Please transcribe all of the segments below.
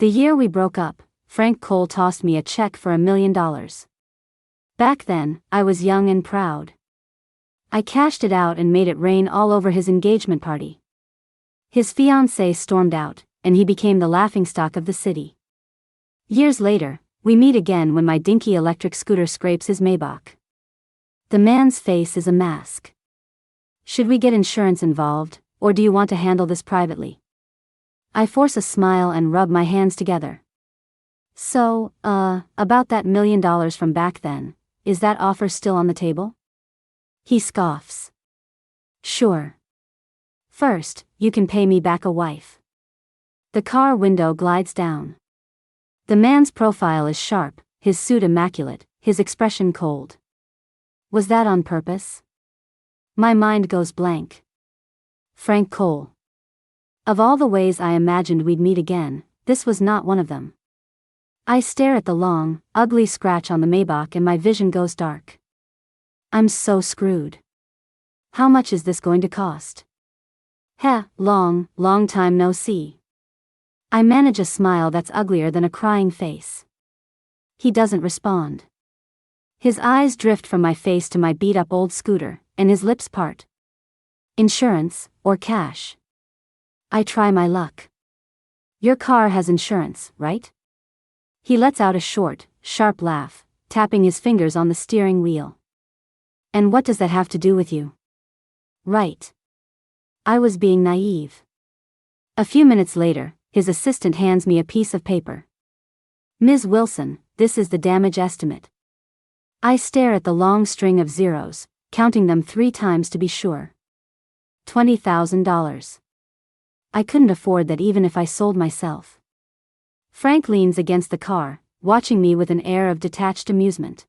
The year we broke up, Frank Cole tossed me a check for $1 million. Back then, I was young and proud. I cashed it out and made it rain all over his engagement party. His fiancée stormed out, and he became the laughingstock of the city. Years later, we meet again when my dinky electric scooter scrapes his Maybach. The man's face is a mask. Should we get insurance involved, or do you want to handle this privately? I force a smile and rub my hands together. So, about that $1 million from back then, is that offer still on the table? He scoffs. Sure. First, you can pay me back a wife. The car window glides down. The man's profile is sharp, his suit immaculate, his expression cold. Was that on purpose? My mind goes blank. Frank Cole. Of all the ways I imagined we'd meet again, this was not one of them. I stare at the long, ugly scratch on the Maybach and my vision goes dark. I'm so screwed. How much is this going to cost? Long time no see. I manage a smile that's uglier than a crying face. He doesn't respond. His eyes drift from my face to my beat-up old scooter, and his lips part. Insurance, or cash? I try my luck. Your car has insurance, right? He lets out a short, sharp laugh, tapping his fingers on the steering wheel. And what does that have to do with you? Right. I was being naive. A few minutes later, his assistant hands me a piece of paper. Ms. Wilson, this is the damage estimate. I stare at the long string of zeros, counting them 3 times to be sure. $20,000. I couldn't afford that even if I sold myself. Frank leans against the car, watching me with an air of detached amusement.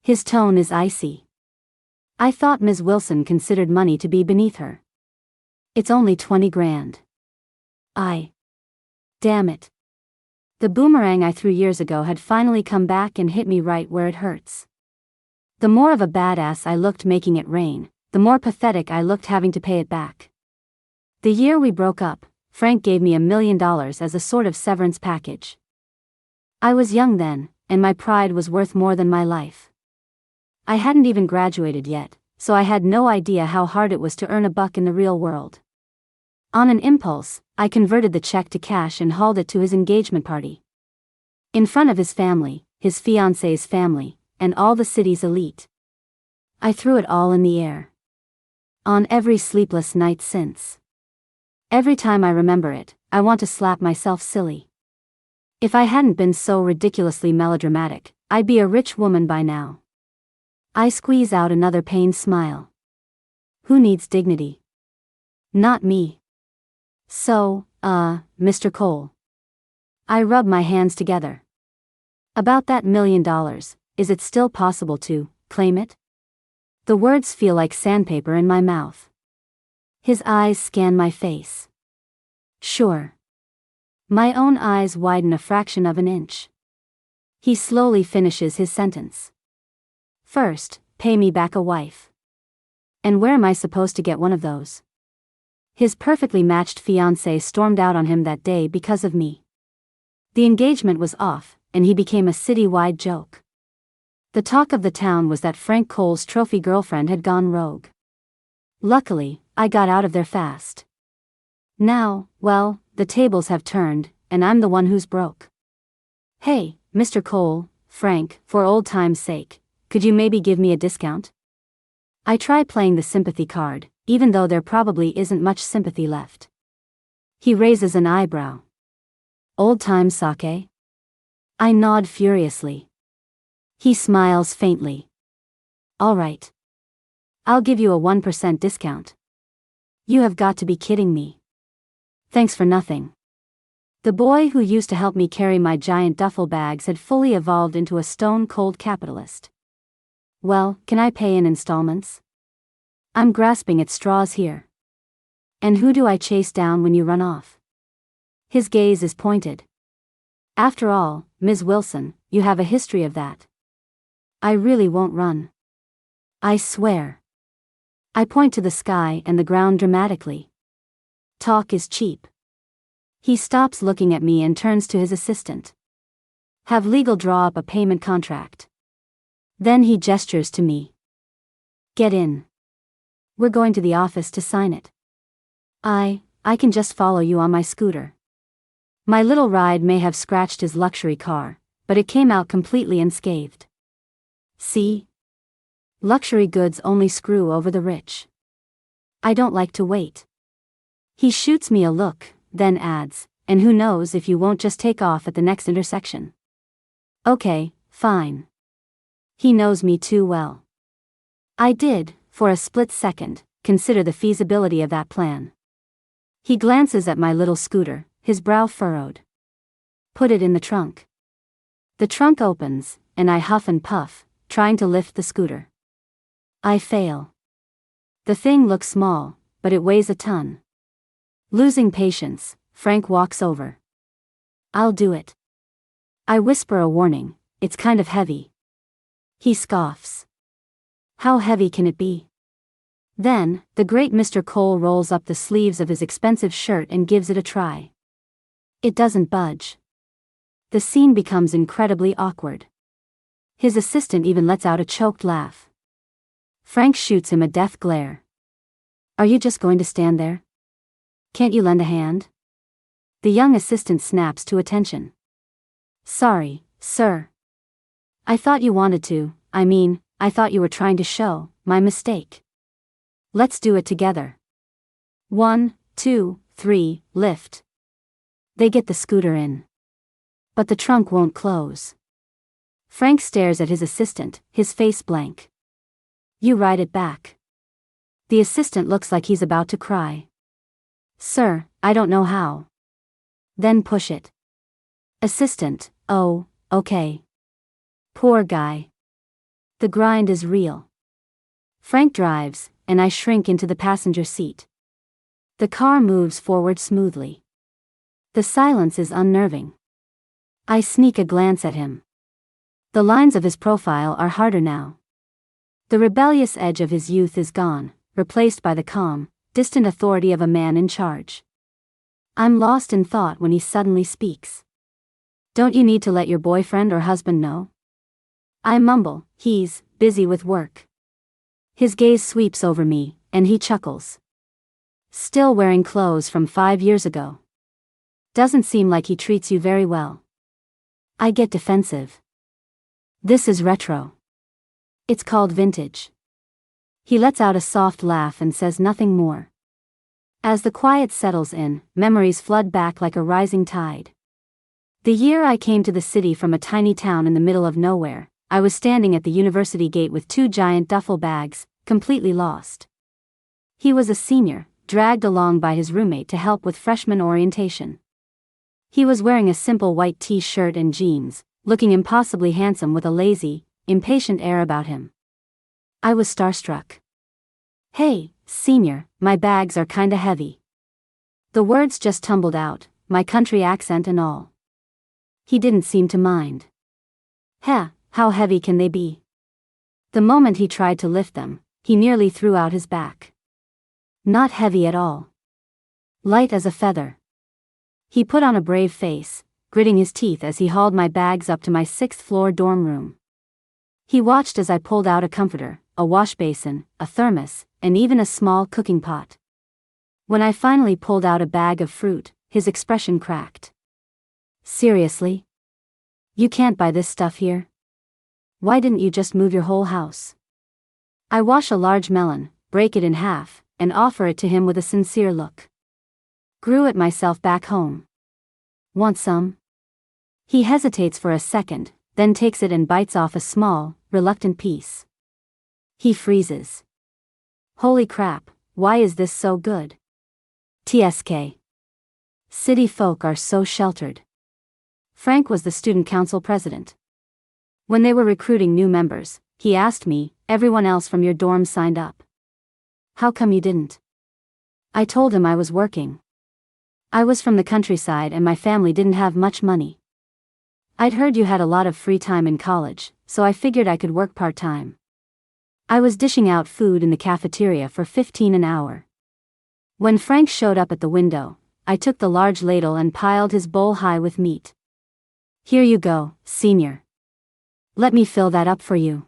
His tone is icy. I thought Ms. Wilson considered money to be beneath her. It's only 20 grand. Damn it. The boomerang I threw years ago had finally come back and hit me right where it hurts. The more of a badass I looked making it rain, the more pathetic I looked having to pay it back. The year we broke up, Frank gave me $1 million as a sort of severance package. I was young then, and my pride was worth more than my life. I hadn't even graduated yet, so I had no idea how hard it was to earn a buck in the real world. On an impulse, I converted the check to cash and hauled it to his engagement party. In front of his family, his fiancée's family, and all the city's elite. I threw it all in the air. On every sleepless night since. Every time I remember it, I want to slap myself silly. If I hadn't been so ridiculously melodramatic, I'd be a rich woman by now. I squeeze out another pained smile. Who needs dignity? Not me. So, Mr. Cole. I rub my hands together. About that $1 million, is it still possible to claim it? The words feel like sandpaper in my mouth. His eyes scan my face. Sure. My own eyes widen a fraction of an inch. He slowly finishes his sentence. First, pay me back a wife. And where am I supposed to get one of those? His perfectly matched fiancée stormed out on him that day because of me. The engagement was off, and he became a city-wide joke. The talk of the town was that Frank Cole's trophy girlfriend had gone rogue. Luckily, I got out of there fast. Now, well, the tables have turned, and I'm the one who's broke. Hey, Mr. Cole, Frank, for old time's sake, could you maybe give me a discount? I try playing the sympathy card, even though there probably isn't much sympathy left. He raises an eyebrow. Old time sake? I nod furiously. He smiles faintly. All right. I'll give you a 1% discount. You have got to be kidding me. Thanks for nothing. The boy who used to help me carry my giant duffel bags had fully evolved into a stone-cold capitalist. Well, can I pay in installments? I'm grasping at straws here. And who do I chase down when you run off? His gaze is pointed. After all, Ms. Wilson, you have a history of that. I really won't run. I swear. I point to the sky and the ground dramatically. Talk is cheap. He stops looking at me and turns to his assistant. Have legal draw up a payment contract. Then he gestures to me. Get in. We're going to the office to sign it. I can just follow you on my scooter. My little ride may have scratched his luxury car, but it came out completely unscathed. See? Luxury goods only screw over the rich. I don't like to wait. He shoots me a look, then adds, and who knows if you won't just take off at the next intersection. Okay, fine. He knows me too well. I did, for a split second, consider the feasibility of that plan. He glances at my little scooter, his brow furrowed. Put it in the trunk. The trunk opens, and I huff and puff, trying to lift the scooter. I fail. The thing looks small, but it weighs a ton. Losing patience, Frank walks over. I'll do it. I whisper a warning, it's kind of heavy. He scoffs. How heavy can it be? Then, the great Mr. Cole rolls up the sleeves of his expensive shirt and gives it a try. It doesn't budge. The scene becomes incredibly awkward. His assistant even lets out a choked laugh. Frank shoots him a death glare. Are you just going to stand there? Can't you lend a hand? The young assistant snaps to attention. Sorry, sir. I thought you wanted to, I thought you were trying to show, my mistake. Let's do it together. 1, 2, 3, lift. They get the scooter in. But the trunk won't close. Frank stares at his assistant, his face blank. You ride it back. The assistant looks like he's about to cry. Sir, I don't know how. Then push it. Assistant, oh, okay. Poor guy. The grind is real. Frank drives, and I shrink into the passenger seat. The car moves forward smoothly. The silence is unnerving. I sneak a glance at him. The lines of his profile are harder now. The rebellious edge of his youth is gone, replaced by the calm, distant authority of a man in charge. I'm lost in thought when he suddenly speaks. Don't you need to let your boyfriend or husband know? I mumble, he's busy with work. His gaze sweeps over me, and he chuckles. Still wearing clothes from 5 years ago. Doesn't seem like he treats you very well. I get defensive. This is retro. It's called vintage. He lets out a soft laugh and says nothing more. As the quiet settles in, memories flood back like a rising tide. The year I came to the city from a tiny town in the middle of nowhere, I was standing at the university gate with 2 giant duffel bags, completely lost. He was a senior, dragged along by his roommate to help with freshman orientation. He was wearing a simple white t-shirt and jeans, looking impossibly handsome with a lazy, impatient air about him. I was starstruck. Hey, senior, my bags are kinda heavy. The words just tumbled out, my country accent and all. He didn't seem to mind. How heavy can they be? The moment he tried to lift them, he nearly threw out his back. Not heavy at all. Light as a feather. He put on a brave face, gritting his teeth as he hauled my bags up to my 6th-floor dorm room. He watched as I pulled out a comforter, a wash basin, a thermos, and even a small cooking pot. When I finally pulled out a bag of fruit, his expression cracked. Seriously? You can't buy this stuff here? Why didn't you just move your whole house? I wash a large melon, break it in half, and offer it to him with a sincere look. Grew it myself back home. Want some? He hesitates for a second, then takes it and bites off a small, reluctant piece. He freezes. Holy crap, why is this so good? TSK. City folk are so sheltered. Frank was the student council president. When they were recruiting new members, he asked me, everyone else from your dorm signed up. How come you didn't? I told him I was working. I was from the countryside and my family didn't have much money. I'd heard you had a lot of free time in college, so I figured I could work part-time. I was dishing out food in the cafeteria for $15 an hour. When Frank showed up at the window, I took the large ladle and piled his bowl high with meat. Here you go, senior. Let me fill that up for you.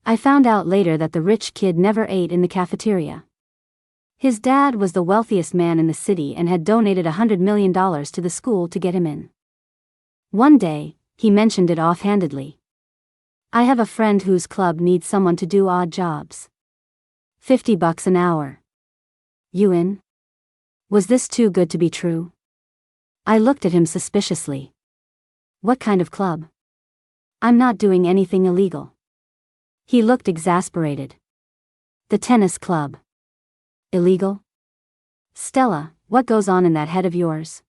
I found out later that the rich kid never ate in the cafeteria. His dad was the wealthiest man in the city and had donated $100 million to the school to get him in. One day, he mentioned it offhandedly. I have a friend whose club needs someone to do odd jobs. $50 an hour. You in? Was this too good to be true? I looked at him suspiciously. What kind of club? I'm not doing anything illegal. He looked exasperated. The tennis club. Illegal? Stella, what goes on in that head of yours?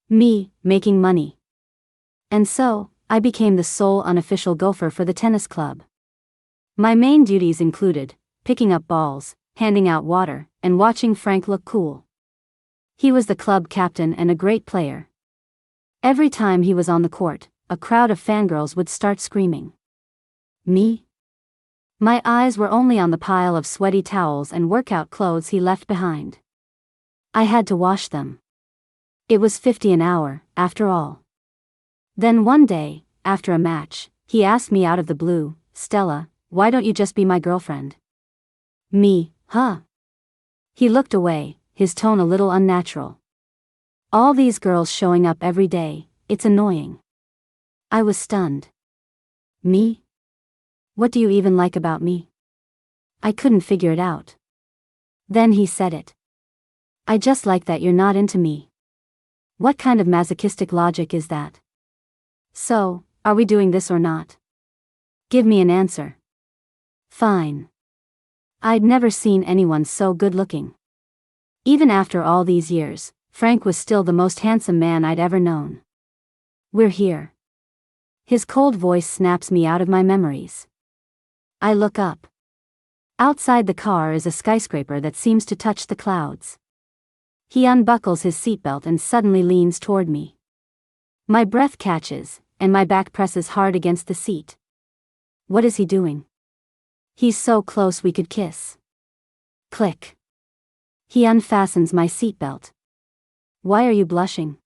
Me, making money. And so, I became the sole unofficial gopher for the tennis club. My main duties included picking up balls, handing out water, and watching Frank look cool. He was the club captain and a great player. Every time he was on the court, a crowd of fangirls would start screaming. Me? My eyes were only on the pile of sweaty towels and workout clothes he left behind. I had to wash them. It was $50 an hour, after all. Then one day, after a match, he asked me out of the blue, Stella, why don't you just be my girlfriend? Me, huh? He looked away, his tone a little unnatural. All these girls showing up every day, it's annoying. I was stunned. Me? What do you even like about me? I couldn't figure it out. Then he said it. I just like that you're not into me. What kind of masochistic logic is that? So, are we doing this or not? Give me an answer. Fine. I'd never seen anyone so good-looking. Even after all these years, Frank was still the most handsome man I'd ever known. We're here. His cold voice snaps me out of my memories. I look up. Outside the car is a skyscraper that seems to touch the clouds. He unbuckles his seatbelt and suddenly leans toward me. My breath catches, and my back presses hard against the seat. What is he doing? He's so close we could kiss. Click. He unfastens my seatbelt. Why are you blushing?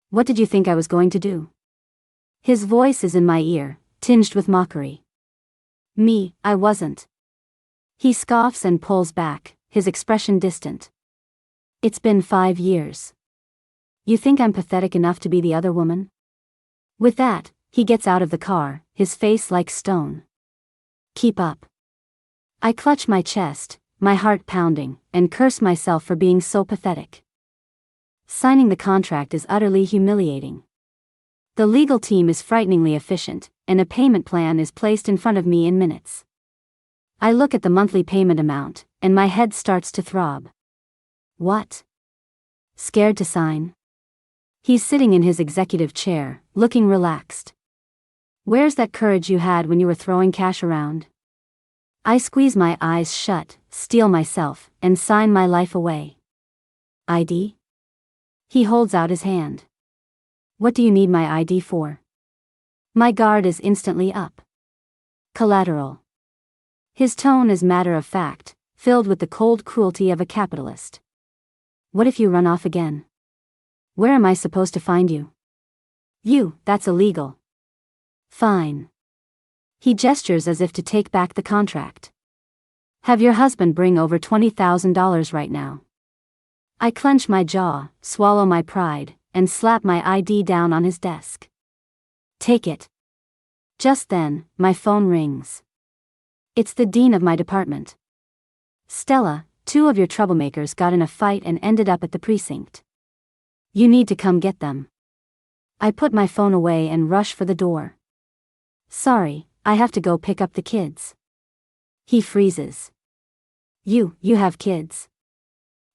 What did you think I was going to do? His voice is in my ear, tinged with mockery. Me, I wasn't. He scoffs and pulls back, his expression distant. It's been 5 years. You think I'm pathetic enough to be the other woman? With that, he gets out of the car, his face like stone. Keep up. I clutch my chest, my heart pounding, and curse myself for being so pathetic. Signing the contract is utterly humiliating. The legal team is frighteningly efficient, and a payment plan is placed in front of me in minutes. I look at the monthly payment amount, and my head starts to throb. What? Scared to sign? He's sitting in his executive chair, looking relaxed. Where's that courage you had when you were throwing cash around? I squeeze my eyes shut, steel myself, and sign my life away. ID? He holds out his hand. What do you need my ID for? My guard is instantly up. Collateral. His tone is matter of fact, filled with the cold cruelty of a capitalist. What if you run off again? Where am I supposed to find you? You, that's illegal. Fine. He gestures as if to take back the contract. Have your husband bring over $20,000 right now. I clench my jaw, swallow my pride, and slap my ID down on his desk. Take it. Just then, my phone rings. It's the dean of my department. Stella, 2 of your troublemakers got in a fight and ended up at the precinct. You need to come get them. I put my phone away and rush for the door. Sorry, I have to go pick up the kids. He freezes. You have kids.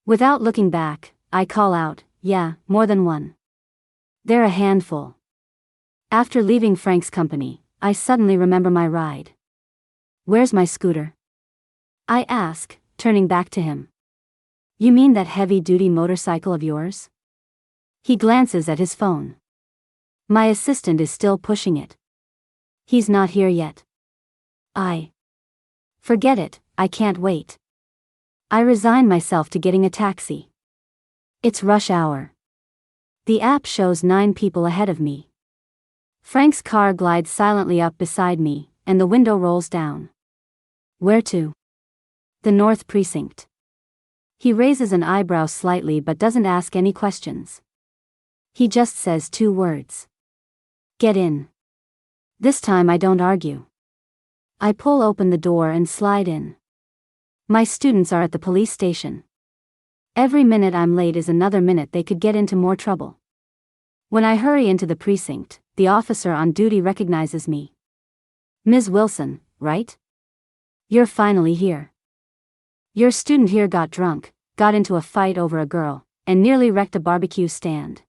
Without looking back, I call out, yeah, more than one. They're a handful. After leaving Frank's company, I suddenly remember my ride. Where's my scooter? I ask, turning back to him. You mean that heavy-duty motorcycle of yours? He glances at his phone. My assistant is still pushing it. He's not here yet. Forget it, I can't wait. I resign myself to getting a taxi. It's rush hour. The app shows 9 people ahead of me. Frank's car glides silently up beside me, and the window rolls down. Where to? The North Precinct. He raises an eyebrow slightly but doesn't ask any questions. He just says 2 words. Get in. This time I don't argue. I pull open the door and slide in. My students are at the police station. Every minute I'm late is another minute they could get into more trouble. When I hurry into the precinct, the officer on duty recognizes me. Ms. Wilson, right? You're finally here. Your student here got drunk, got into a fight over a girl, and nearly wrecked a barbecue stand.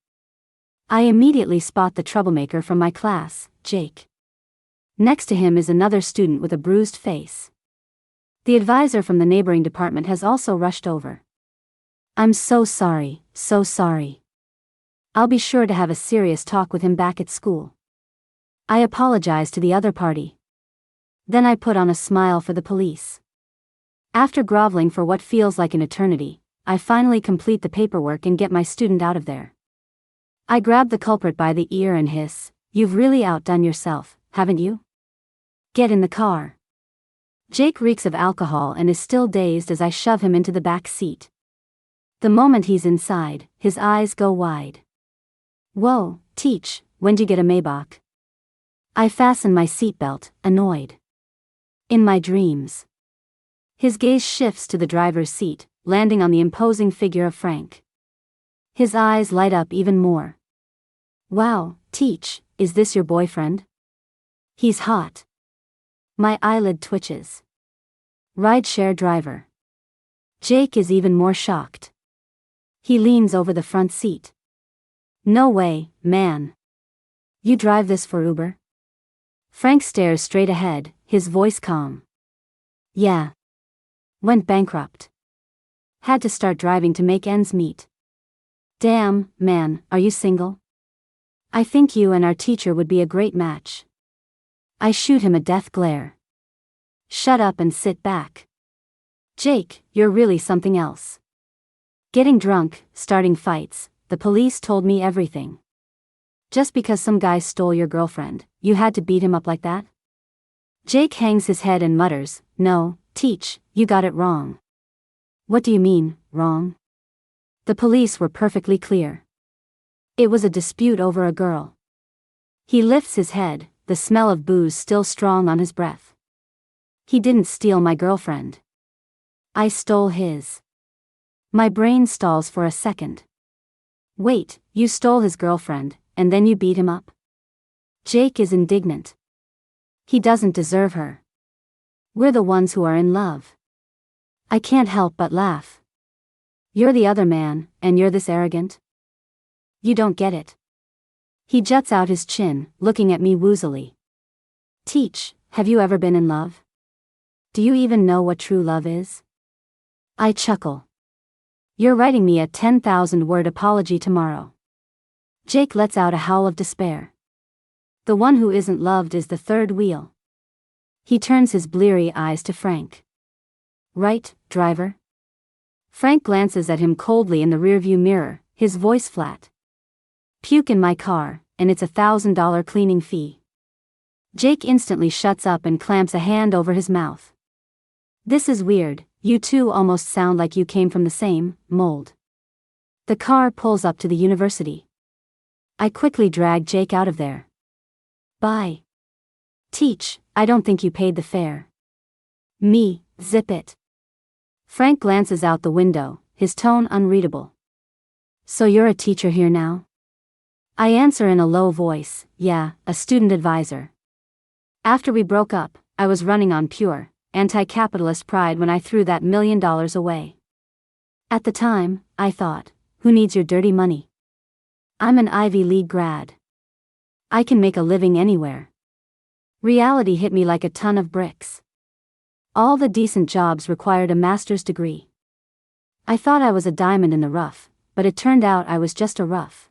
I immediately spot the troublemaker from my class, Jake. Next to him is another student with a bruised face. The advisor from the neighboring department has also rushed over. I'm so sorry, so sorry. I'll be sure to have a serious talk with him back at school. I apologize to the other party. Then I put on a smile for the police. After groveling for what feels like an eternity, I finally complete the paperwork and get my student out of there. I grab the culprit by the ear and hiss, "You've really outdone yourself, haven't you? Get in the car." Jake reeks of alcohol and is still dazed as I shove him into the back seat. The moment he's inside, his eyes go wide. Whoa, Teach, when'd you get a Maybach? I fasten my seatbelt, annoyed. In my dreams. His gaze shifts to the driver's seat, landing on the imposing figure of Frank. His eyes light up even more. Wow, Teach, is this your boyfriend? He's hot. My eyelid twitches. Rideshare driver. Jake is even more shocked. He leans over the front seat. No way, man. You drive this for Uber? Frank stares straight ahead, his voice calm. Yeah. Went bankrupt. Had to start driving to make ends meet. Damn, man, are you single? I think you and our teacher would be a great match. I shoot him a death glare. Shut up and sit back. Jake, you're really something else. Getting drunk, starting fights, the police told me everything. Just because some guy stole your girlfriend, you had to beat him up like that? Jake hangs his head and mutters, No, Teach, you got it wrong. What do you mean, wrong? The police were perfectly clear. It was a dispute over a girl. He lifts his head, the smell of booze still strong on his breath. He didn't steal my girlfriend. I stole his. My brain stalls for a second. Wait, you stole his girlfriend, and then you beat him up? Jake is indignant. He doesn't deserve her. We're the ones who are in love. I can't help but laugh. You're the other man, and you're this arrogant? You don't get it. He juts out his chin, looking at me woozily. Teach, have you ever been in love? Do you even know what true love is? I chuckle. You're writing me a 10,000-word apology tomorrow. Jake lets out a howl of despair. The one who isn't loved is the third wheel. He turns his bleary eyes to Frank. Right, driver? Frank glances at him coldly in the rearview mirror, his voice flat. Puke in my car, and it's $1,000 cleaning fee. Jake instantly shuts up and clamps a hand over his mouth. This is weird, you two almost sound like you came from the same mold. The car pulls up to the university. I quickly drag Jake out of there. Bye. Teach, I don't think you paid the fare. Me, zip it. Frank glances out the window, his tone unreadable. So you're a teacher here now? I answer in a low voice, yeah, a student advisor. After we broke up, I was running on pure, anti-capitalist pride when I threw that $1 million away. At the time, I thought, who needs your dirty money? I'm an Ivy League grad. I can make a living anywhere. Reality hit me like a ton of bricks. All the decent jobs required a master's degree. I thought I was a diamond in the rough, but it turned out I was just a rough.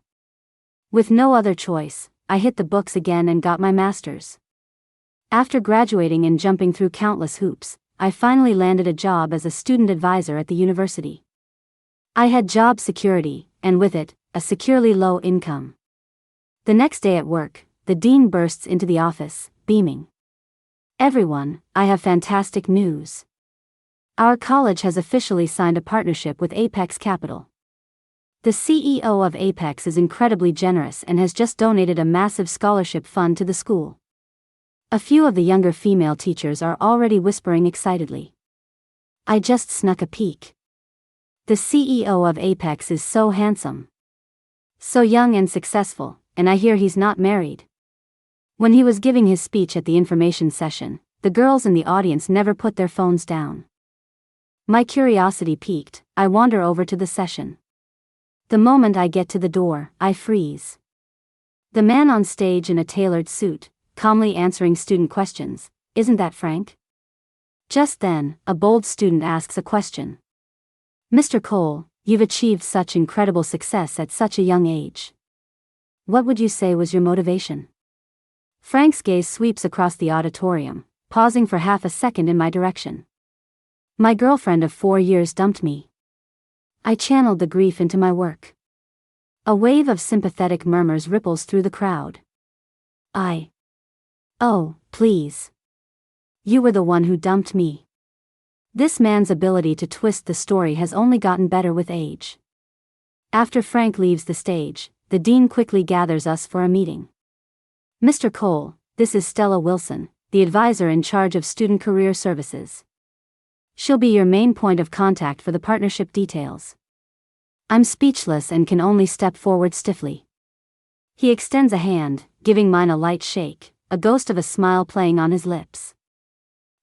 With no other choice, I hit the books again and got my master's. After graduating and jumping through countless hoops, I finally landed a job as a student advisor at the university. I had job security, and with it, a securely low income. The next day at work, the dean bursts into the office, beaming. "Everyone, I have fantastic news. Our college has officially signed a partnership with Apex Capital. The CEO of Apex is incredibly generous and has just donated a massive scholarship fund to the school." A few of the younger female teachers are already whispering excitedly. I just snuck a peek. The CEO of Apex is so handsome. So young and successful, and I hear he's not married. When he was giving his speech at the information session, the girls in the audience never put their phones down. My curiosity piqued, I wander over to the session. The moment I get to the door, I freeze. The man on stage in a tailored suit, calmly answering student questions, "Isn't that Frank?" Just then, a bold student asks a question. "Mr. Cole, you've achieved such incredible success at such a young age. What would you say was your motivation?" Frank's gaze sweeps across the auditorium, pausing for half a second in my direction. "My girlfriend of 4 years dumped me." I channeled the grief into my work. A wave of sympathetic murmurs ripples through the crowd. "Oh, please. You were the one who dumped me." This man's ability to twist the story has only gotten better with age. After Frank leaves the stage, the dean quickly gathers us for a meeting. "Mr. Cole, this is Stella Wilson, the advisor in charge of student career services. She'll be your main point of contact for the partnership details." I'm speechless and can only step forward stiffly. He extends a hand, giving mine a light shake, a ghost of a smile playing on his lips.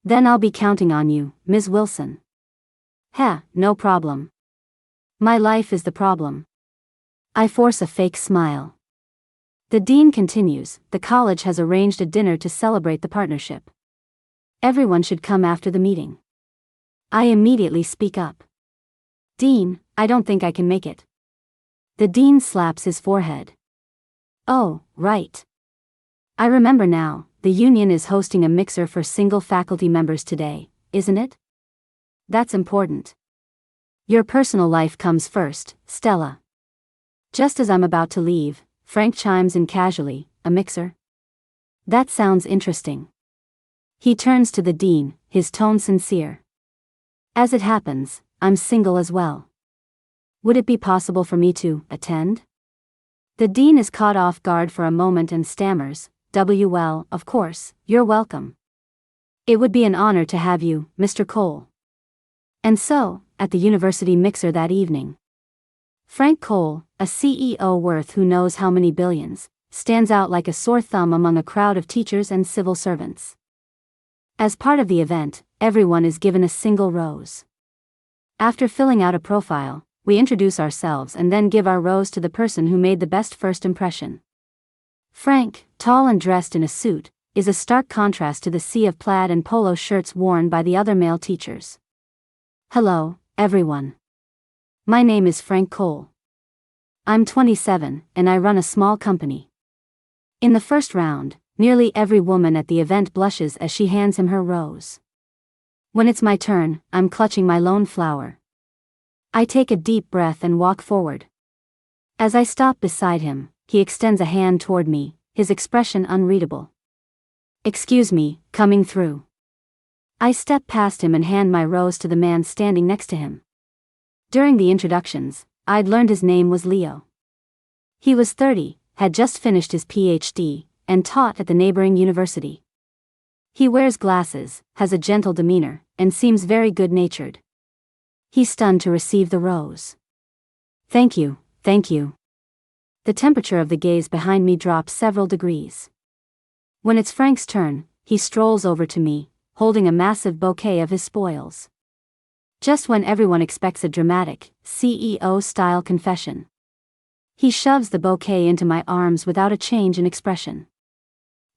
"Then I'll be counting on you, Ms. Wilson." No problem. My life is the problem. I force a fake smile. The dean continues, "The college has arranged a dinner to celebrate the partnership. Everyone should come after the meeting." I immediately speak up. "Dean, I don't think I can make it." The dean slaps his forehead. "Oh, right. I remember now, the union is hosting a mixer for single faculty members today, isn't it? That's important. Your personal life comes first, Stella." Just as I'm about to leave, Frank chimes in casually, "A mixer? That sounds interesting." He turns to the dean, his tone sincere. "As it happens, I'm single as well. Would it be possible for me to attend?" The dean is caught off guard for a moment and stammers, "Well, of course, you're welcome. It would be an honor to have you, Mr. Cole." And so, at the university mixer that evening, Frank Cole, a CEO worth who knows how many billions, stands out like a sore thumb among a crowd of teachers and civil servants. As part of the event, everyone is given a single rose. After filling out a profile, we introduce ourselves and then give our rose to the person who made the best first impression. Frank, tall and dressed in a suit, is a stark contrast to the sea of plaid and polo shirts worn by the other male teachers. "Hello, everyone. My name is Frank Cole. I'm 27, and I run a small company." In the first round, nearly every woman at the event blushes as she hands him her rose. When it's my turn, I'm clutching my lone flower. I take a deep breath and walk forward. As I stop beside him, he extends a hand toward me, his expression unreadable. "Excuse me, coming through." I step past him and hand my rose to the man standing next to him. During the introductions, I'd learned his name was Leo. He was 30, had just finished his PhD, and taught at the neighboring university. He wears glasses, has a gentle demeanor, and seems very good-natured. He's stunned to receive the rose. Thank you, thank you." The temperature of the gaze behind me drops several degrees. When it's Frank's turn, he strolls over to me, holding a massive bouquet of his spoils. Just when everyone expects a dramatic, CEO-style confession, he shoves the bouquet into my arms without a change in expression.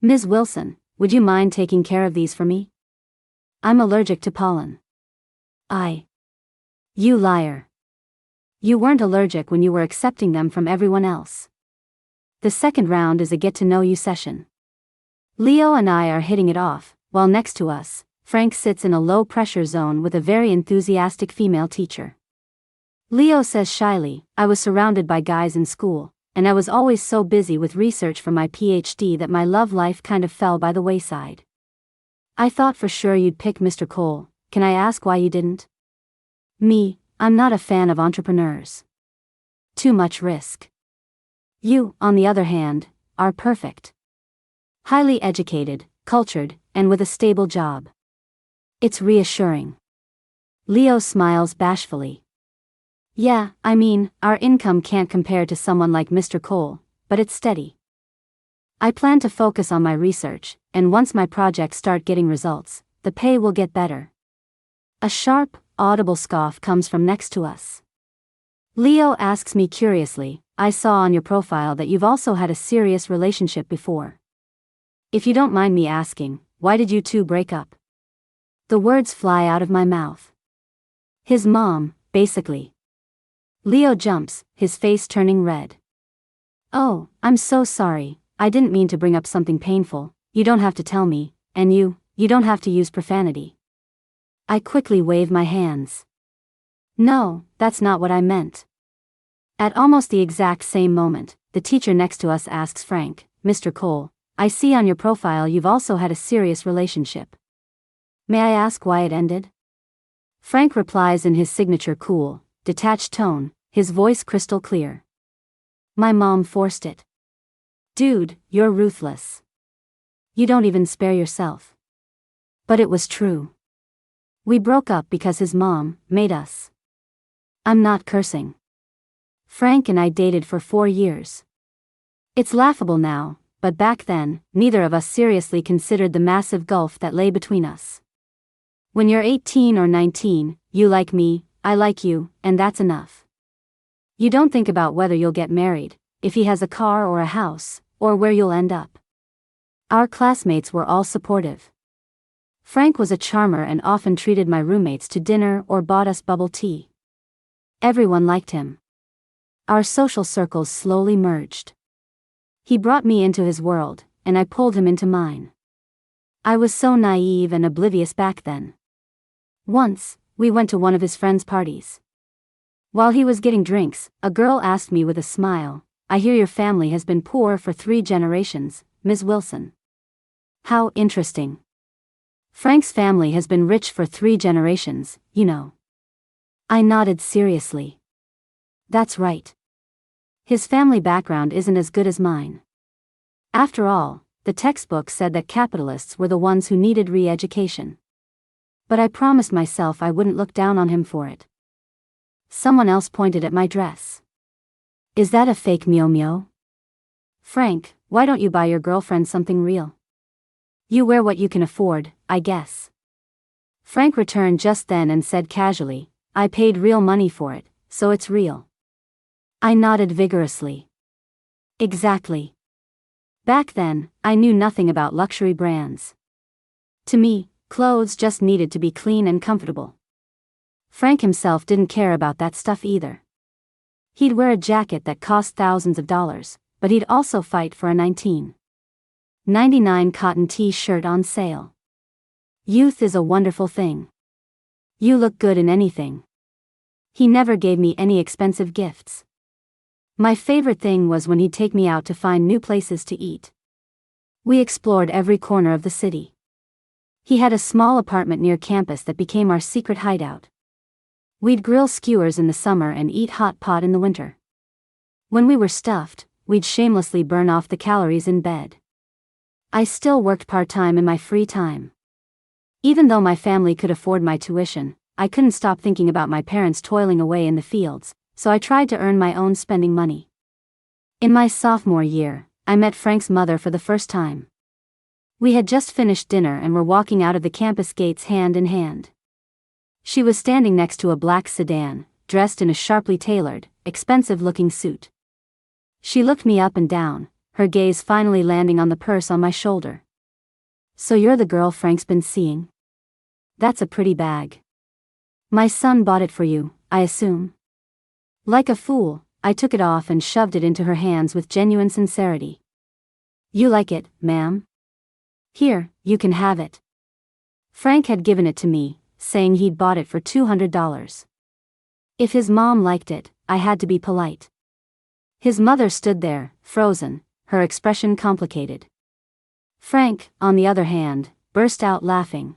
"Ms. Wilson, would you mind taking care of these for me? I'm allergic to pollen." You liar. You weren't allergic when you were accepting them from everyone else. The second round is a get-to-know-you session. Leo and I are hitting it off, while next to us, Frank sits in a low-pressure zone with a very enthusiastic female teacher. Leo says shyly, I was surrounded by guys in school, and I was always so busy with research for my PhD that my love life kind of fell by the wayside. I thought for sure you'd pick Mr. Cole. Can I ask why you didn't? I'm not a fan of entrepreneurs. Too much risk. You, on the other hand, are perfect. Highly educated, cultured, and with a stable job. It's reassuring. Leo smiles bashfully. Yeah, our income can't compare to someone like Mr. Cole, but it's steady. I plan to focus on my research, and once my projects start getting results, the pay will get better. A sharp, audible scoff comes from next to us. Leo asks me curiously, I saw on your profile that you've also had a serious relationship before. If you don't mind me asking, why did you two break up? The words fly out of my mouth. His mom, basically. Leo jumps, his face turning red. Oh, I'm so sorry, I didn't mean to bring up something painful. You don't have to tell me, and you don't have to use profanity. I quickly wave my hands. No, that's not what I meant. At almost the exact same moment, the teacher next to us asks Frank, Mr. Cole, I see on your profile you've also had a serious relationship. May I ask why it ended? Frank replies in his signature cool, detached tone, his voice crystal clear. My mom forced it. Dude, you're ruthless. You don't even spare yourself. But it was true. We broke up because his mom made us. I'm not cursing. Frank and I dated for 4 years. It's laughable now, but back then, neither of us seriously considered the massive gulf that lay between us. When you're 18 or 19, you like me, I like you, and that's enough. You don't think about whether you'll get married, if he has a car or a house, or where you'll end up. Our classmates were all supportive. Frank was a charmer and often treated my roommates to dinner or bought us bubble tea. Everyone liked him. Our social circles slowly merged. He brought me into his world, and I pulled him into mine. I was so naive and oblivious back then. Once, we went to one of his friends' parties. While he was getting drinks, a girl asked me with a smile, I hear your family has been poor for 3 generations, Ms. Wilson. How interesting. Frank's family has been rich for 3 generations, you know. I nodded seriously. That's right. His family background isn't as good as mine. After all, the textbook said that capitalists were the ones who needed re-education. But I promised myself I wouldn't look down on him for it. Someone else pointed at my dress. Is that a fake mio-mio? Frank, why don't you buy your girlfriend something real? You wear what you can afford, I guess. Frank returned just then and said casually, I paid real money for it, so it's real. I nodded vigorously. Exactly. Back then, I knew nothing about luxury brands. To me, clothes just needed to be clean and comfortable. Frank himself didn't care about that stuff either. He'd wear a jacket that cost thousands of dollars, but he'd also fight for a $19.99 cotton t-shirt on sale. Youth is a wonderful thing. You look good in anything. He never gave me any expensive gifts. My favorite thing was when he'd take me out to find new places to eat. We explored every corner of the city. He had a small apartment near campus that became our secret hideout. We'd grill skewers in the summer and eat hot pot in the winter. When we were stuffed, we'd shamelessly burn off the calories in bed. I still worked part-time in my free time. Even though my family could afford my tuition, I couldn't stop thinking about my parents toiling away in the fields, so I tried to earn my own spending money. In my sophomore year, I met Frank's mother for the first time. We had just finished dinner and were walking out of the campus gates hand in hand. She was standing next to a black sedan, dressed in a sharply tailored, expensive-looking suit. She looked me up and down, her gaze finally landing on the purse on my shoulder. So you're the girl Frank's been seeing? That's a pretty bag. My son bought it for you, I assume. Like a fool, I took it off and shoved it into her hands with genuine sincerity. You like it, ma'am? Here, you can have it. Frank had given it to me, saying he'd bought it for $200. If his mom liked it, I had to be polite. His mother stood there, frozen, her expression complicated. Frank, on the other hand, burst out laughing.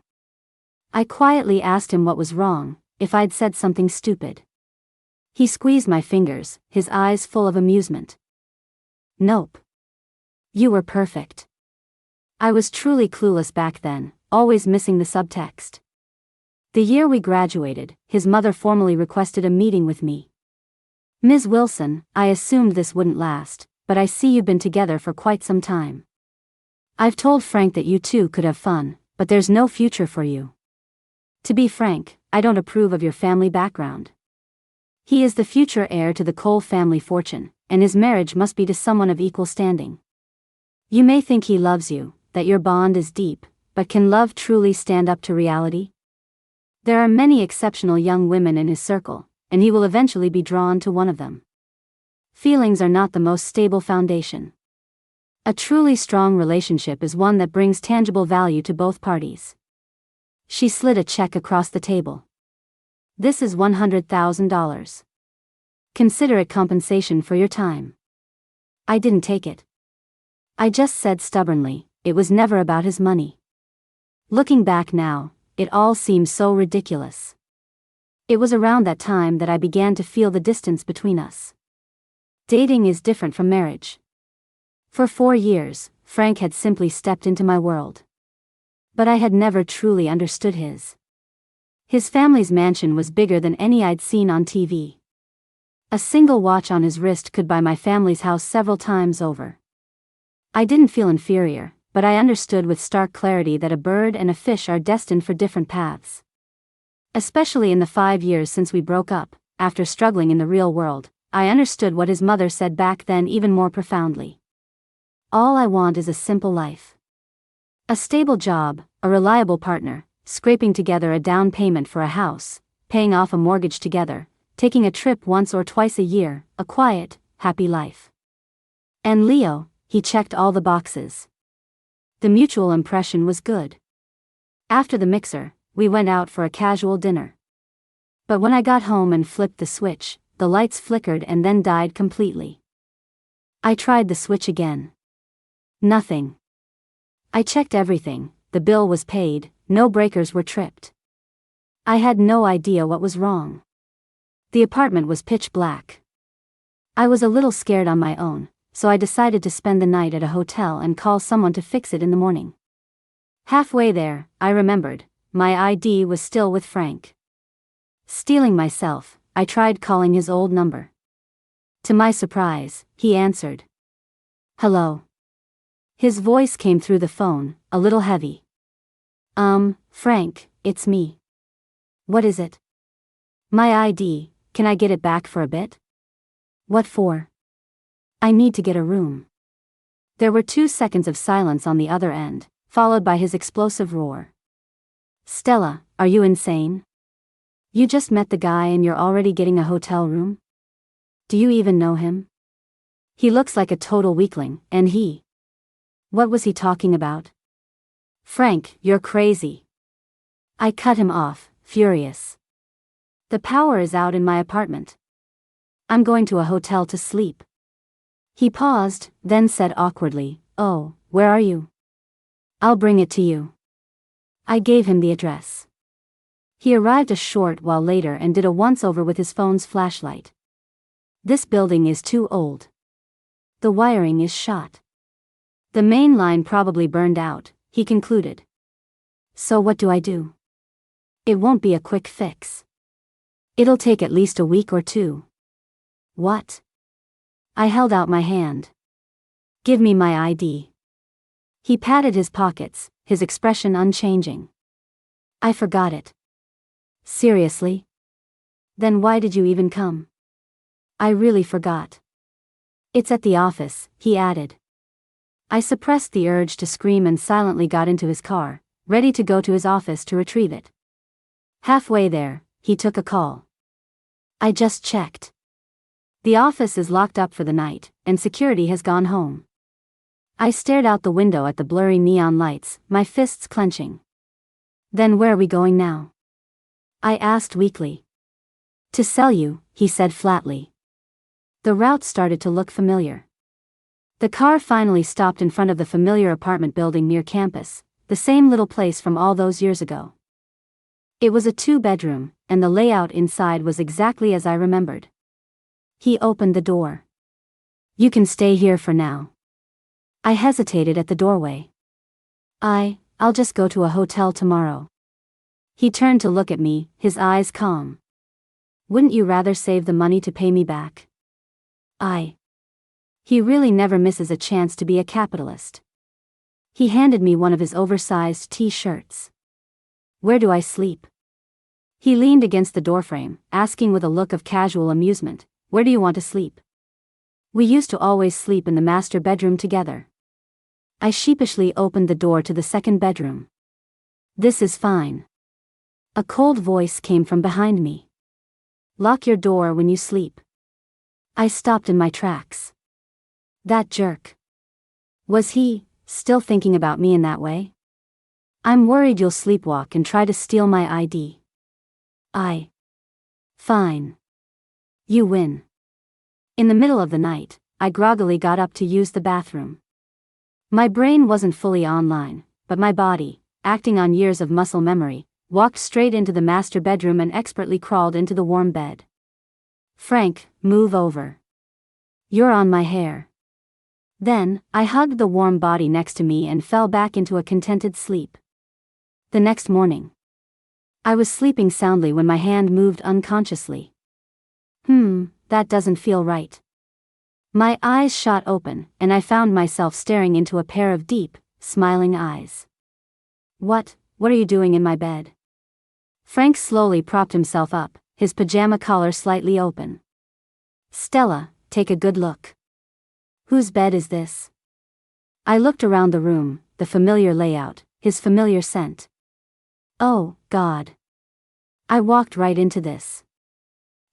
I quietly asked him what was wrong, if I'd said something stupid. He squeezed my fingers, his eyes full of amusement. Nope. You were perfect. I was truly clueless back then, always missing the subtext. The year we graduated, his mother formally requested a meeting with me. Ms. Wilson, I assumed this wouldn't last, but I see you've been together for quite some time. I've told Frank that you two could have fun, but there's no future for you. To be frank, I don't approve of your family background. He is the future heir to the Cole family fortune, and his marriage must be to someone of equal standing. You may think he loves you, that your bond is deep, but can love truly stand up to reality? There are many exceptional young women in his circle, and he will eventually be drawn to one of them. Feelings are not the most stable foundation. A truly strong relationship is one that brings tangible value to both parties. She slid a check across the table. This is $100,000. Consider it compensation for your time. I didn't take it. I just said stubbornly, it was never about his money. Looking back now, it all seems so ridiculous. It was around that time that I began to feel the distance between us. Dating is different from marriage. For 4 years, Frank had simply stepped into my world. But I had never truly understood his. His family's mansion was bigger than any I'd seen on TV. A single watch on his wrist could buy my family's house several times over. I didn't feel inferior, but I understood with stark clarity that a bird and a fish are destined for different paths. Especially in the 5 years since we broke up, after struggling in the real world, I understood what his mother said back then even more profoundly. All I want is a simple life. A stable job, a reliable partner, scraping together a down payment for a house, paying off a mortgage together, taking a trip once or twice a year, a quiet, happy life. And Leo, he checked all the boxes. The mutual impression was good. After the mixer, we went out for a casual dinner. But when I got home and flipped the switch, the lights flickered and then died completely. I tried the switch again. Nothing. I checked everything, the bill was paid, no breakers were tripped. I had no idea what was wrong. The apartment was pitch black. I was a little scared on my own, so I decided to spend the night at a hotel and call someone to fix it in the morning. Halfway there, I remembered, my ID was still with Frank. Steeling myself, I tried calling his old number. To my surprise, he answered. Hello. His voice came through the phone, a little heavy. Frank, it's me. What is it? My ID, can I get it back for a bit? What for? I need to get a room. There were 2 seconds of silence on the other end, followed by his explosive roar. Stella, are you insane? You just met the guy and you're already getting a hotel room? Do you even know him? He looks like a total weakling, and he... What was he talking about? Frank, you're crazy. I cut him off, furious. The power is out in my apartment. I'm going to a hotel to sleep. He paused, then said awkwardly, Oh, where are you? I'll bring it to you. I gave him the address. He arrived a short while later and did a once-over with his phone's flashlight. This building is too old. The wiring is shot. The main line probably burned out, he concluded. So what do I do? It won't be a quick fix. It'll take at least a week or 2. What? I held out my hand. Give me my ID. He patted his pockets, his expression unchanging. I forgot it. Seriously? Then why did you even come? I really forgot. It's at the office, he added. I suppressed the urge to scream and silently got into his car, ready to go to his office to retrieve it. Halfway there, he took a call. I just checked. The office is locked up for the night, and security has gone home. I stared out the window at the blurry neon lights, my fists clenching. Then where are we going now? I asked weakly. To sell you, he said flatly. The route started to look familiar. The car finally stopped in front of the familiar apartment building near campus, the same little place from all those years ago. It was a 2-bedroom, and the layout inside was exactly as I remembered. He opened the door. You can stay here for now. I hesitated at the doorway. I'll just go to a hotel tomorrow. He turned to look at me, his eyes calm. Wouldn't you rather save the money to pay me back? He really never misses a chance to be a capitalist. He handed me one of his oversized t-shirts. Where do I sleep? He leaned against the doorframe, asking with a look of casual amusement, where do you want to sleep? We used to always sleep in the master bedroom together. I sheepishly opened the door to the second bedroom. This is fine. A cold voice came from behind me. Lock your door when you sleep. I stopped in my tracks. That jerk. Was he still thinking about me in that way? I'm worried you'll sleepwalk and try to steal my ID. Fine. You win. In the middle of the night, I groggily got up to use the bathroom. My brain wasn't fully online, but my body, acting on years of muscle memory, walked straight into the master bedroom and expertly crawled into the warm bed. Frank, move over. You're on my hair. Then, I hugged the warm body next to me and fell back into a contented sleep. The next morning, I was sleeping soundly when my hand moved unconsciously. That doesn't feel right. My eyes shot open, and I found myself staring into a pair of deep, smiling eyes. What are you doing in my bed? Frank slowly propped himself up, his pajama collar slightly open. Stella, take a good look. Whose bed is this? I looked around the room, the familiar layout, his familiar scent. Oh, God. I walked right into this.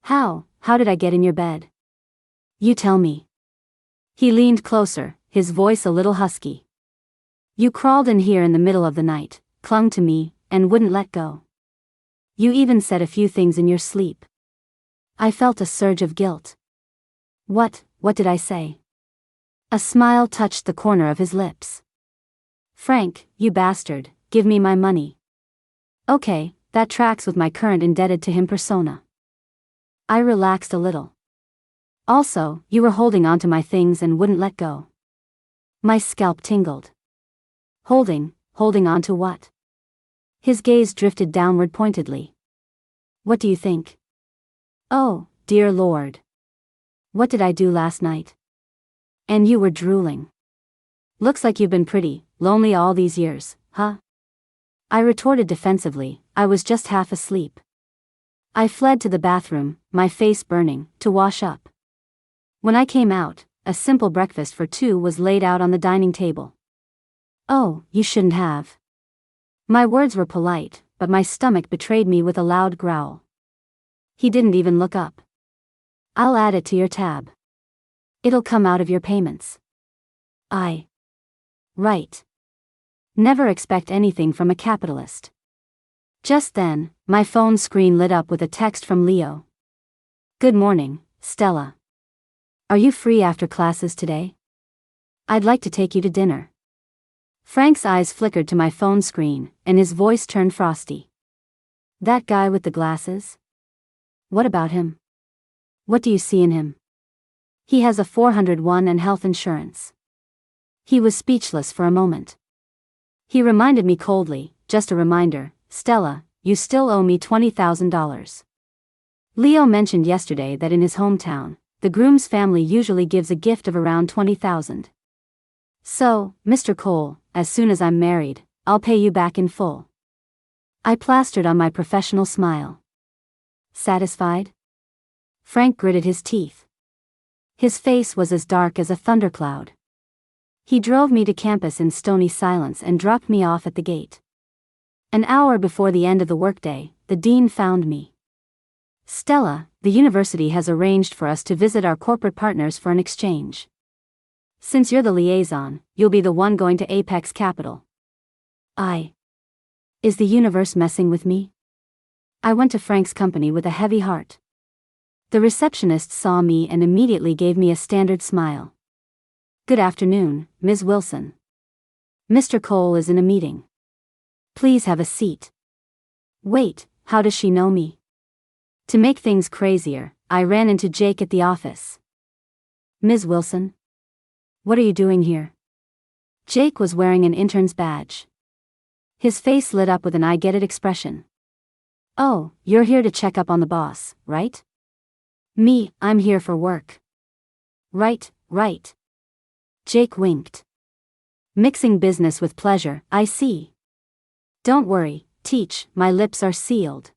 How did I get in your bed? You tell me. He leaned closer, his voice a little husky. You crawled in here in the middle of the night, clung to me, and wouldn't let go. You even said a few things in your sleep. I felt a surge of guilt. What did I say? A smile touched the corner of his lips. Frank, you bastard, give me my money. Okay, that tracks with my current indebted to him persona. I relaxed a little. Also, you were holding onto my things and wouldn't let go. My scalp tingled. Holding on to what? His gaze drifted downward pointedly. What do you think? Oh, dear Lord. What did I do last night? And you were drooling. Looks like you've been pretty lonely all these years, huh? I retorted defensively, I was just half asleep. I fled to the bathroom, my face burning, to wash up. When I came out, a simple breakfast for two was laid out on the dining table. Oh, you shouldn't have. My words were polite, but my stomach betrayed me with a loud growl. He didn't even look up. I'll add it to your tab. It'll come out of your payments. Right. Never expect anything from a capitalist. Just then, my phone screen lit up with a text from Leo. Good morning, Stella. Are you free after classes today? I'd like to take you to dinner. Frank's eyes flickered to my phone screen, and his voice turned frosty. That guy with the glasses? What about him? What do you see in him? He has a 401 and health insurance. He was speechless for a moment. He reminded me coldly, just a reminder, Stella, you still owe me $20,000. Leo mentioned yesterday that in his hometown, the groom's family usually gives a gift of around $20,000. So, Mr. Cole, as soon as I'm married, I'll pay you back in full. I plastered on my professional smile. Satisfied? Frank gritted his teeth. His face was as dark as a thundercloud. He drove me to campus in stony silence and dropped me off at the gate. An hour before the end of the workday, the dean found me. Stella, the university has arranged for us to visit our corporate partners for an exchange. Since you're the liaison, you'll be the one going to Apex Capital. Is the universe messing with me? I went to Frank's company with a heavy heart. The receptionist saw me and immediately gave me a standard smile. "Good afternoon, Ms. Wilson. Mr. Cole is in a meeting. Please have a seat." Wait, how does she know me? To make things crazier, I ran into Jake at the office. "Ms. Wilson? What are you doing here?" Jake was wearing an intern's badge. His face lit up with an I get it expression. "Oh, you're here to check up on the boss, right?" "Me, I'm here for work." Right. Jake winked. "Mixing business with pleasure, I see." "Don't worry, Teach, my lips are sealed."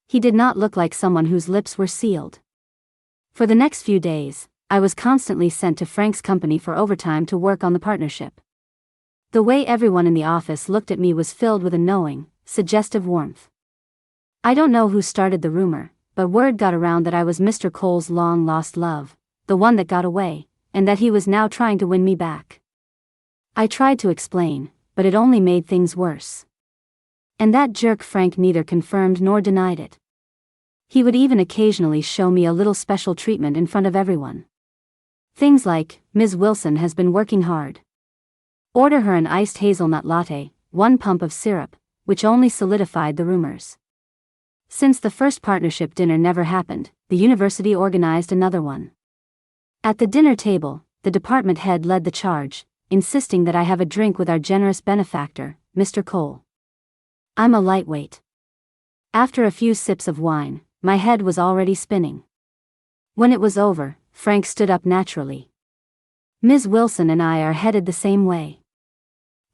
He did not look like someone whose lips were sealed. For the next few days, I was constantly sent to Frank's company for overtime to work on the partnership. The way everyone in the office looked at me was filled with a knowing, suggestive warmth. I don't know who started the rumor, but word got around that I was Mr. Cole's long-lost love, the one that got away, and that he was now trying to win me back. I tried to explain, but it only made things worse. And that jerk Frank neither confirmed nor denied it. He would even occasionally show me a little special treatment in front of everyone. Things like, "Ms. Wilson has been working hard. Order her an iced hazelnut latte, 1 pump of syrup," which only solidified the rumors. Since the first partnership dinner never happened, the university organized another one. At the dinner table, the department head led the charge, insisting that I have a drink with our generous benefactor, Mr. Cole. I'm a lightweight. After a few sips of wine, my head was already spinning. When it was over, Frank stood up naturally. "Ms. Wilson and I are headed the same way.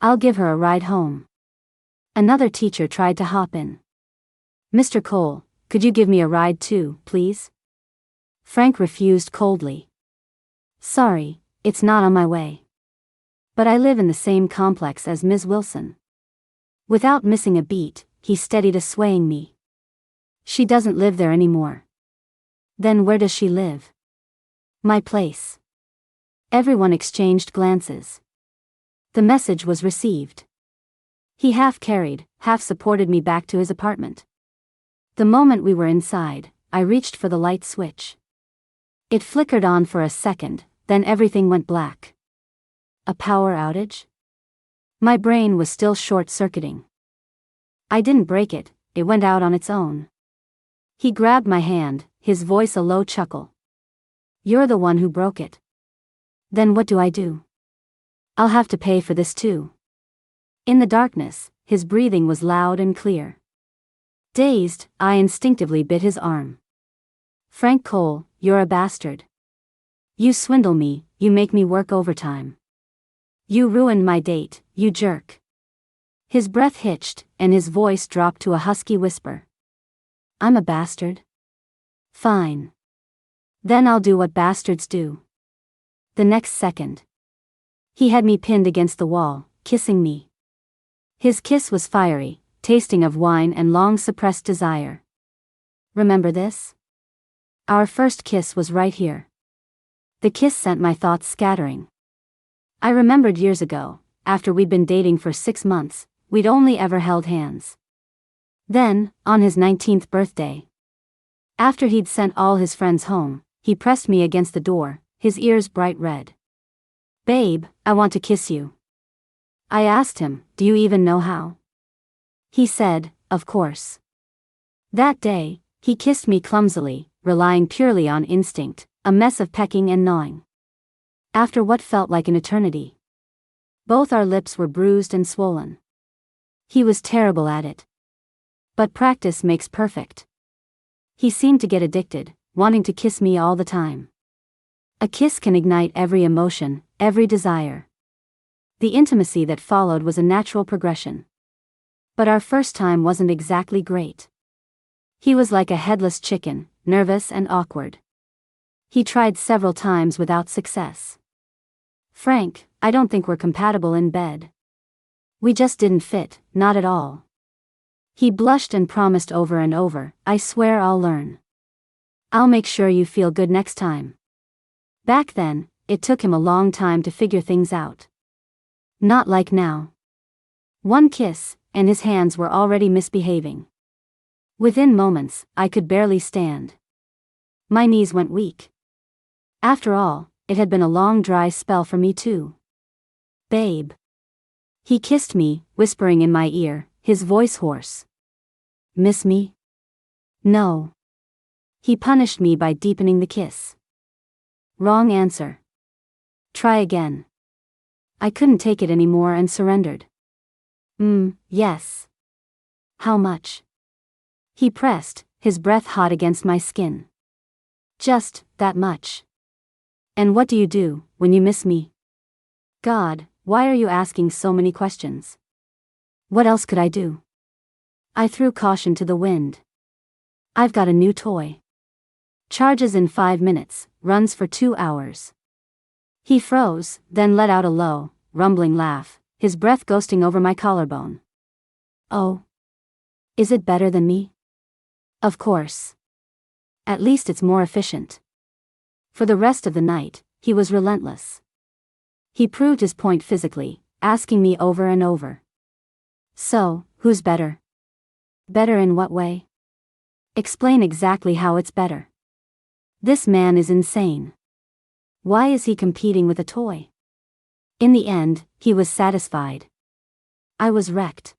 I'll give her a ride home." Another teacher tried to hop in. "Mr. Cole, could you give me a ride too, please?" Frank refused coldly. "Sorry, it's not on my way. But I live in the same complex as Ms. Wilson." Without missing a beat, he steadied a swaying me. "She doesn't live there anymore." "Then where does she live?" "My place." Everyone exchanged glances. The message was received. He half carried, half supported me back to his apartment. The moment we were inside, I reached for the light switch. It flickered on for a second, then everything went black. A power outage? My brain was still short-circuiting. I didn't break it, it went out on its own. He grabbed my hand, his voice a low chuckle. "You're the one who broke it." "Then what do I do?" "I'll have to pay for this too." In the darkness, his breathing was loud and clear. Dazed, I instinctively bit his arm. "Frank Cole, you're a bastard. You swindle me, you make me work overtime. You ruined my date, you jerk." His breath hitched, and his voice dropped to a husky whisper. "I'm a bastard? Fine. Then I'll do what bastards do." The next second, he had me pinned against the wall, kissing me. His kiss was fiery, tasting of wine and long-suppressed desire. Remember this? Our first kiss was right here. The kiss sent my thoughts scattering. I remembered years ago, after we'd been dating for 6 months, we'd only ever held hands. Then, on his 19th birthday, after he'd sent all his friends home, he pressed me against the door, his ears bright red. "Babe, I want to kiss you." I asked him, "Do you even know how?" He said, "Of course." That day, he kissed me clumsily, relying purely on instinct, a mess of pecking and gnawing. After what felt like an eternity, both our lips were bruised and swollen. He was terrible at it. But practice makes perfect. He seemed to get addicted, wanting to kiss me all the time. A kiss can ignite every emotion, every desire. The intimacy that followed was a natural progression. But our first time wasn't exactly great. He was like a headless chicken, nervous and awkward. He tried several times without success. "Frank, I don't think we're compatible in bed. We just didn't fit, not at all." He blushed and promised over and over, "I swear I'll learn. I'll make sure you feel good next time." Back then, it took him a long time to figure things out. Not like now. One kiss, and his hands were already misbehaving. Within moments, I could barely stand. My knees went weak. After all, it had been a long dry spell for me too. Babe. He kissed me, whispering in my ear, his voice hoarse. Miss me? No. He punished me by deepening the kiss. Wrong answer. Try again. I couldn't take it anymore and surrendered. Yes. How much? He pressed, his breath hot against my skin. Just that much. And what do you do when you miss me? God, why are you asking so many questions? What else could I do? I threw caution to the wind. I've got a new toy. Charges in 5 minutes, runs for 2 hours. He froze, then let out a low, rumbling laugh, his breath ghosting over my collarbone. Oh. Is it better than me? Of course. At least it's more efficient. For the rest of the night, he was relentless. He proved his point physically, asking me over and over. So, who's better? Better in what way? Explain exactly how it's better. This man is insane. Why is he competing with a toy? In the end, he was satisfied. I was wrecked.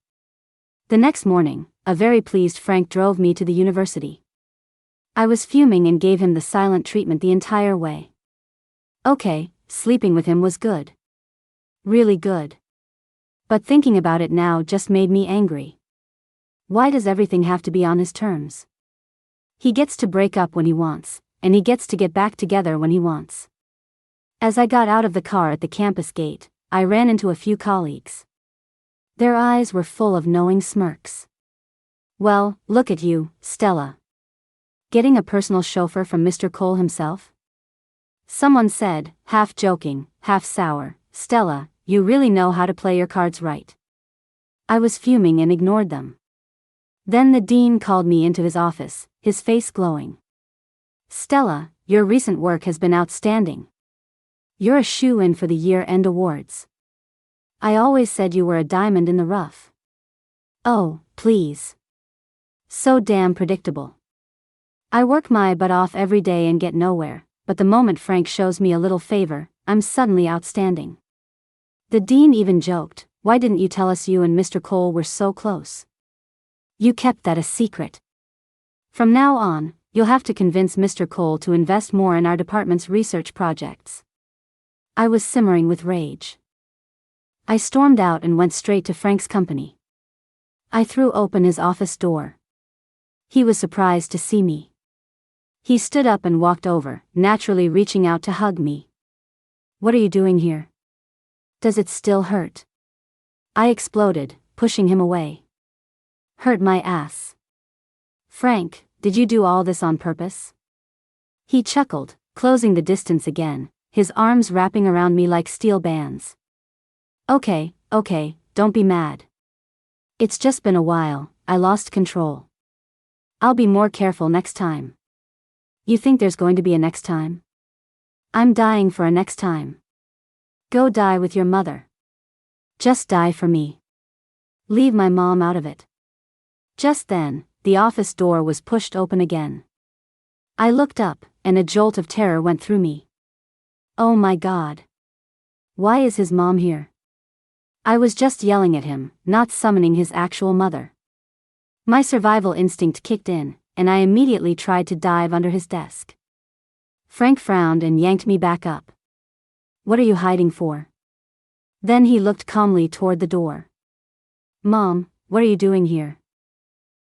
The next morning, a very pleased Frank drove me to the university. I was fuming and gave him the silent treatment the entire way. Okay, sleeping with him was good. Really good. But thinking about it now just made me angry. Why does everything have to be on his terms? He gets to break up when he wants, and he gets to get back together when he wants. As I got out of the car at the campus gate, I ran into a few colleagues. Their eyes were full of knowing smirks. Well, look at you, Stella. Getting a personal chauffeur from Mr. Cole himself? Someone said, half joking, half sour, Stella, you really know how to play your cards right. I was fuming and ignored them. Then the dean called me into his office, his face glowing. Stella, your recent work has been outstanding. You're a shoo-in for the year-end awards. I always said you were a diamond in the rough. Oh, please. So damn predictable. I work my butt off every day and get nowhere, but the moment Frank shows me a little favor, I'm suddenly outstanding. The dean even joked, why didn't you tell us you and Mr. Cole were so close? You kept that a secret. From now on, you'll have to convince Mr. Cole to invest more in our department's research projects. I was simmering with rage. I stormed out and went straight to Frank's company. I threw open his office door. He was surprised to see me. He stood up and walked over, naturally reaching out to hug me. What are you doing here? Does it still hurt? I exploded, pushing him away. Hurt my ass. Frank, did you do all this on purpose? He chuckled, closing the distance again, his arms wrapping around me like steel bands. Okay, don't be mad. It's just been a while, I lost control. I'll be more careful next time. You think there's going to be a next time? I'm dying for a next time. Go die with your mother. Just die for me. Leave my mom out of it. Just then, the office door was pushed open again. I looked up, and a jolt of terror went through me. Oh my God. Why is his mom here? I was just yelling at him, not summoning his actual mother. My survival instinct kicked in, and I immediately tried to dive under his desk. Frank frowned and yanked me back up. What are you hiding for? Then he looked calmly toward the door. Mom, what are you doing here?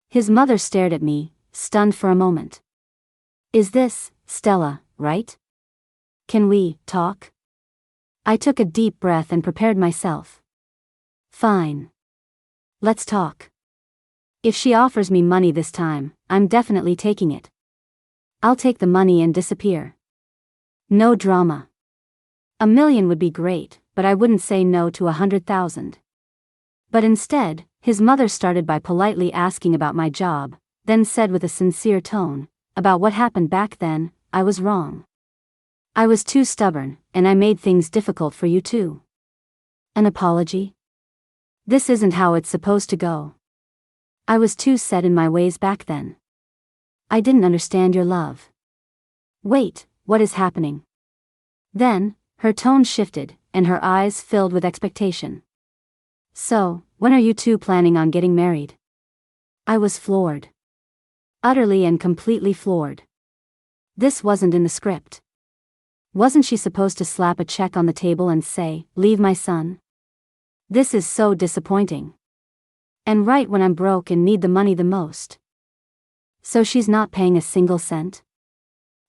His mother stared at me, stunned for a moment. Is this, Stella, right? Can we talk? I took a deep breath and prepared myself. Fine. Let's talk. If she offers me money this time, I'm definitely taking it. I'll take the money and disappear. No drama. $1 million would be great, but I wouldn't say no to 100,000. But instead, his mother started by politely asking about my job, then said with a sincere tone, about what happened back then, I was wrong. I was too stubborn, and I made things difficult for you too. An apology? This isn't how it's supposed to go. I was too set in my ways back then. I didn't understand your love. Wait, what is happening? Then, her tone shifted, and her eyes filled with expectation. So, when are you two planning on getting married? I was floored. Utterly and completely floored. This wasn't in the script. Wasn't she supposed to slap a check on the table and say, "Leave my son"? This is so disappointing. And right when I'm broke and need the money the most. So she's not paying a single cent?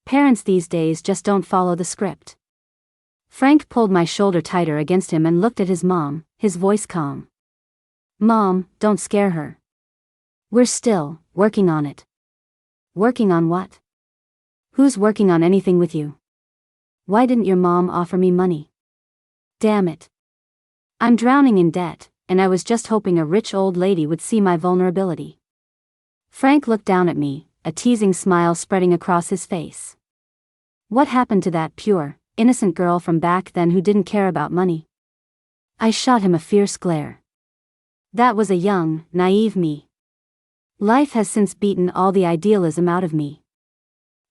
Parents these days just don't follow the script. Frank pulled my shoulder tighter against him and looked at his mom, his voice calm. Mom, don't scare her. We're still working on it. Working on what? Who's working on anything with you? Why didn't your mom offer me money? Damn it. I'm drowning in debt, and I was just hoping a rich old lady would see my vulnerability. Frank looked down at me, a teasing smile spreading across his face. What happened to that pure, innocent girl from back then who didn't care about money? I shot him a fierce glare. That was a young, naive me. Life has since beaten all the idealism out of me.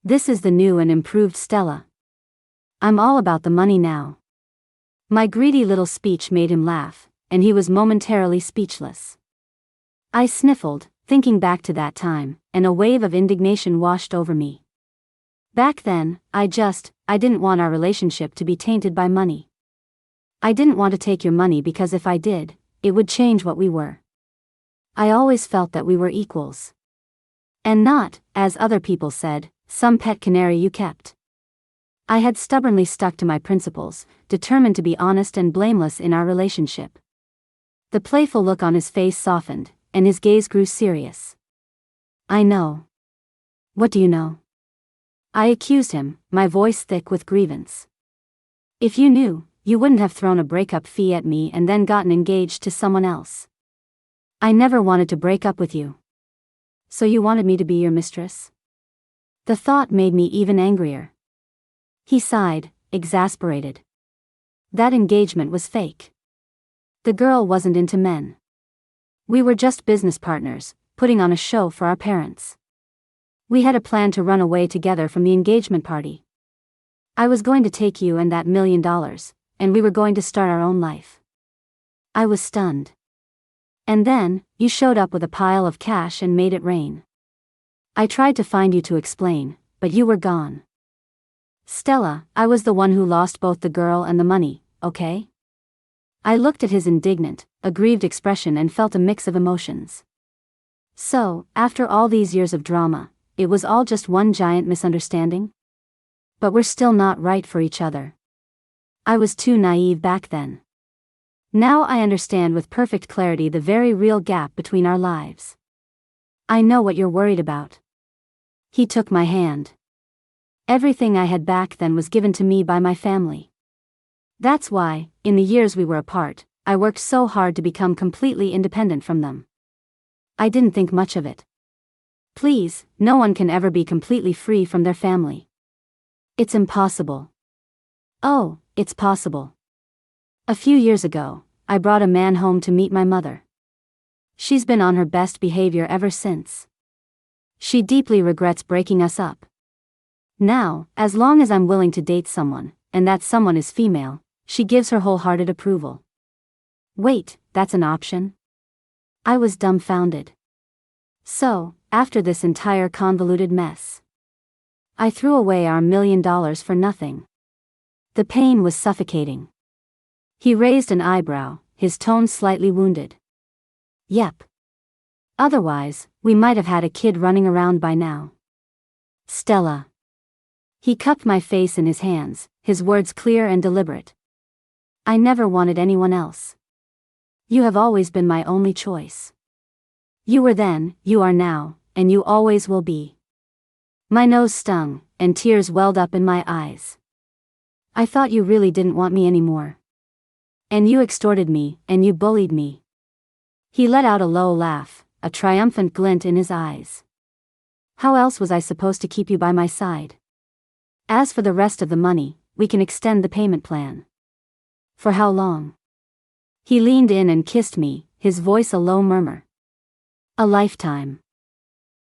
This is the new and improved Stella. I'm all about the money now. My greedy little speech made him laugh, and he was momentarily speechless. I sniffled, thinking back to that time, and a wave of indignation washed over me. Back then, I didn't want our relationship to be tainted by money. I didn't want to take your money because if I did, it would change what we were. I always felt that we were equals. And not, as other people said, some pet canary you kept. I had stubbornly stuck to my principles, determined to be honest and blameless in our relationship. The playful look on his face softened, and his gaze grew serious. I know. What do you know? I accused him, my voice thick with grievance. If you knew, you wouldn't have thrown a breakup fee at me and then gotten engaged to someone else. I never wanted to break up with you. So you wanted me to be your mistress? The thought made me even angrier. He sighed, exasperated. That engagement was fake. The girl wasn't into men. We were just business partners, putting on a show for our parents. We had a plan to run away together from the engagement party. I was going to take you and that $1 million, and we were going to start our own life. I was stunned. And then, you showed up with a pile of cash and made it rain. I tried to find you to explain, but you were gone. Stella, I was the one who lost both the girl and the money, okay? I looked at his indignant, aggrieved expression and felt a mix of emotions. So, after all these years of drama, it was all just one giant misunderstanding? But we're still not right for each other. I was too naive back then. Now I understand with perfect clarity the very real gap between our lives. I know what you're worried about. He took my hand. Everything I had back then was given to me by my family. That's why, in the years we were apart, I worked so hard to become completely independent from them. I didn't think much of it. Please, no one can ever be completely free from their family. It's impossible. Oh, it's possible. A few years ago, I brought a man home to meet my mother. She's been on her best behavior ever since. She deeply regrets breaking us up. Now, as long as I'm willing to date someone, and that someone is female, she gives her wholehearted approval. Wait, that's an option? I was dumbfounded. So, after this entire convoluted mess, I threw away our $1 million for nothing. The pain was suffocating. He raised an eyebrow, his tone slightly wounded. Yep. Otherwise, we might have had a kid running around by now. Stella. He cupped my face in his hands, his words clear and deliberate. I never wanted anyone else. You have always been my only choice. You were then, you are now, and you always will be. My nose stung, and tears welled up in my eyes. I thought you really didn't want me anymore. And you extorted me, and you bullied me. He let out a low laugh, a triumphant glint in his eyes. How else was I supposed to keep you by my side? As for the rest of the money, we can extend the payment plan. For how long? He leaned in and kissed me, his voice a low murmur. A lifetime.